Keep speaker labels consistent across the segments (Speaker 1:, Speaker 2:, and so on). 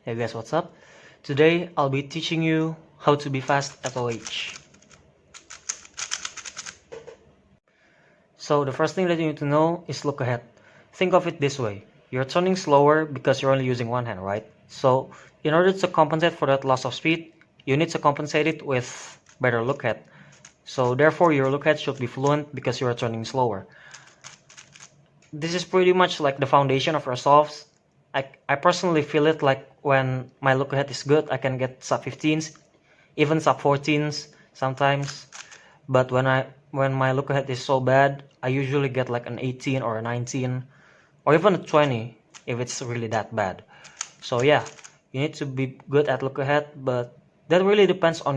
Speaker 1: Hey guys, what's up? Today I'll be teaching you how to be fast at OH. So the first thing that you need to know is look ahead. Think of it this way. You're turning slower because you're only using one hand, right? So in order to compensate for that loss of speed, you need to compensate it with better look ahead. So therefore your look ahead should be fluent because you are turning slower. This is pretty much like the foundation of your solves. I personally feel it like when my look ahead is good, I can get sub 15s, even sub 14s sometimes. But when my look ahead is so bad, I usually get like an 18 or a 19 or even a 20 if it's really that bad. So yeah, you need to be good at look ahead, but that really depends on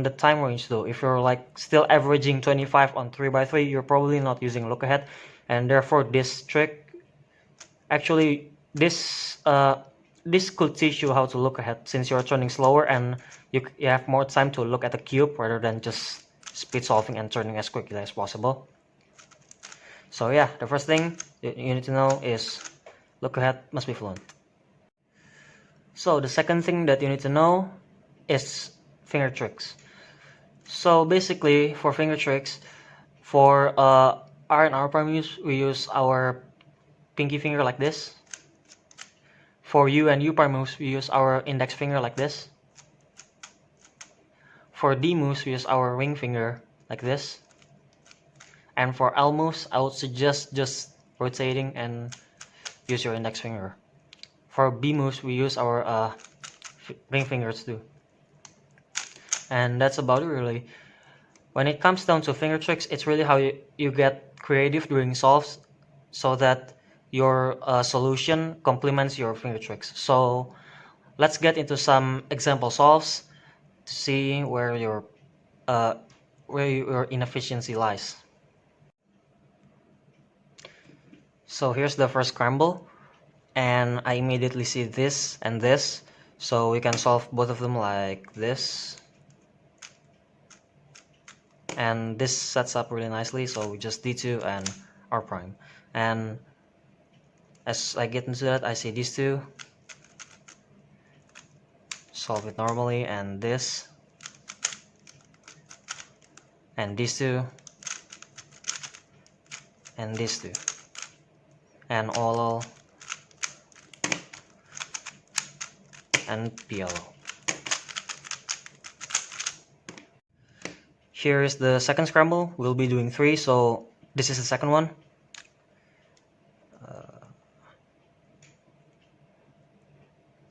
Speaker 1: the time range though. If you're like still averaging 25 on 3x3, you're probably not using look ahead, and therefore this trick actually this could teach you how to look ahead since you're turning slower and you have more time to look at the cube rather than just speed solving and turning as quickly as possible. So yeah, the first thing you need to know is look ahead must be fluent. So the second thing that you need to know is finger tricks. So basically for finger tricks, for R and R prime use, we use our pinky finger like this. For U and U prime moves, we use our index finger like this. For D moves, we use our ring finger like this. And for L moves, I would suggest just rotating and use your index finger. For B moves, we use our ring fingers too. And that's about it really. When it comes down to finger tricks, it's really how you get creative during solves so that your solution complements your finger tricks. So let's get into some example solves to see where your inefficiency lies. So here's the first scramble, and I immediately see this and this, so we can solve both of them like this. And this sets up really nicely, so we just D2 and R prime. And as I get into that, I see these two, solve it normally, and this, and these two, and these two, and OLL, and PLL. Here is the second scramble. We'll be doing 3, so this is the second one.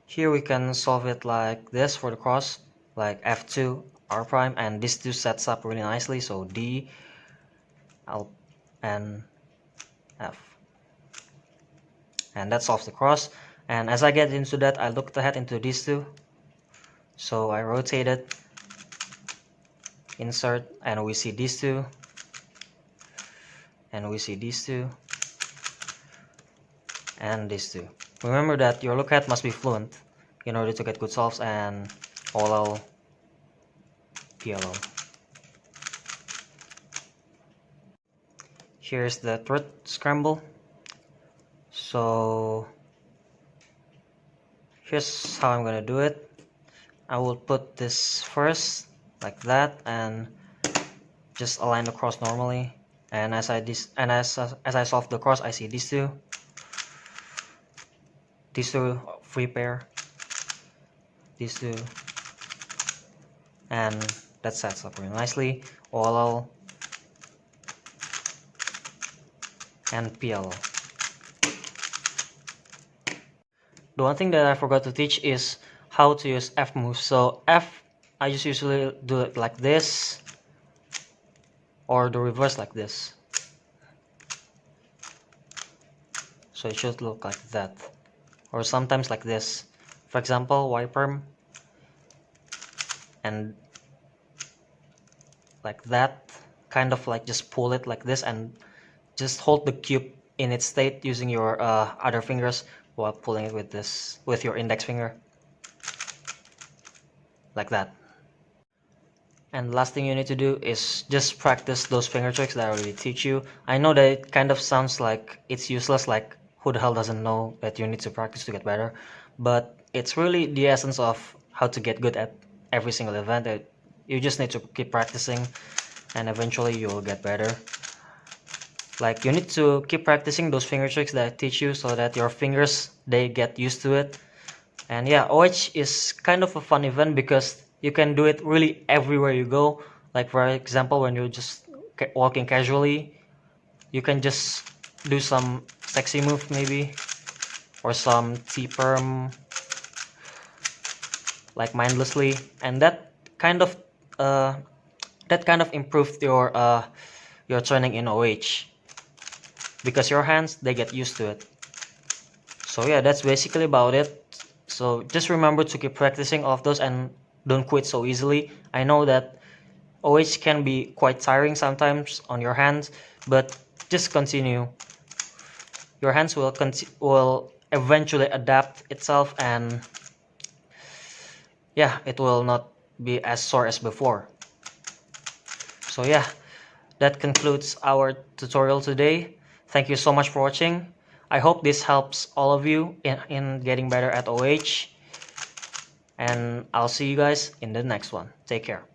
Speaker 1: Here we can solve it like this for the cross, like F2, R prime, and these two sets up really nicely, so D, L, and F. And that solves the cross. And as I get into that, I looked ahead into these two, so I rotate it, insert, and we see these two, and we see these two, and these two. Remember that your look ahead must be fluent in order to get good solves, and OLL, PLL. Here's the third scramble. So here's how I'm gonna do it. I will put this first like that and just align the cross normally, and as I solve the cross, I see these two free pair, these two, and that sets up really nicely. OLL and PLL. The one thing that I forgot to teach is how to use F moves. So F, I just usually do it like this, or the reverse like this. So it should look like that, or sometimes like this. For example, Y perm, and like that, kind of like just pull it like this and just hold the cube in its state using your other fingers while pulling it with your index finger, like that. And the last thing you need to do is just practice those finger tricks that I already teach you. I know that it kind of sounds like it's useless, like who the hell doesn't know that you need to practice to get better, but it's really the essence of how to get good at every single event. You just need to keep practicing, and eventually you'll get better. Like, you need to keep practicing those finger tricks that I teach you so that your fingers, they get used to it. And yeah, OH is kind of a fun event because you can do it really everywhere you go. Like, for example, when you're just walking casually, you can just do some sexy move maybe, or some T-perm, like mindlessly, and uh, that kind of improved your training in OH because your hands, they get used to it. So yeah, that's basically about it. So just remember to keep practicing all of those and don't quit so easily. I know that OH can be quite tiring sometimes on your hands, but just continue. Your hands will eventually adapt itself, and yeah, it will not be as sore as before. So yeah, that concludes our tutorial today. Thank you so much for watching. I hope this helps all of you in getting better at OH, and I'll see you guys in the next one. Take care.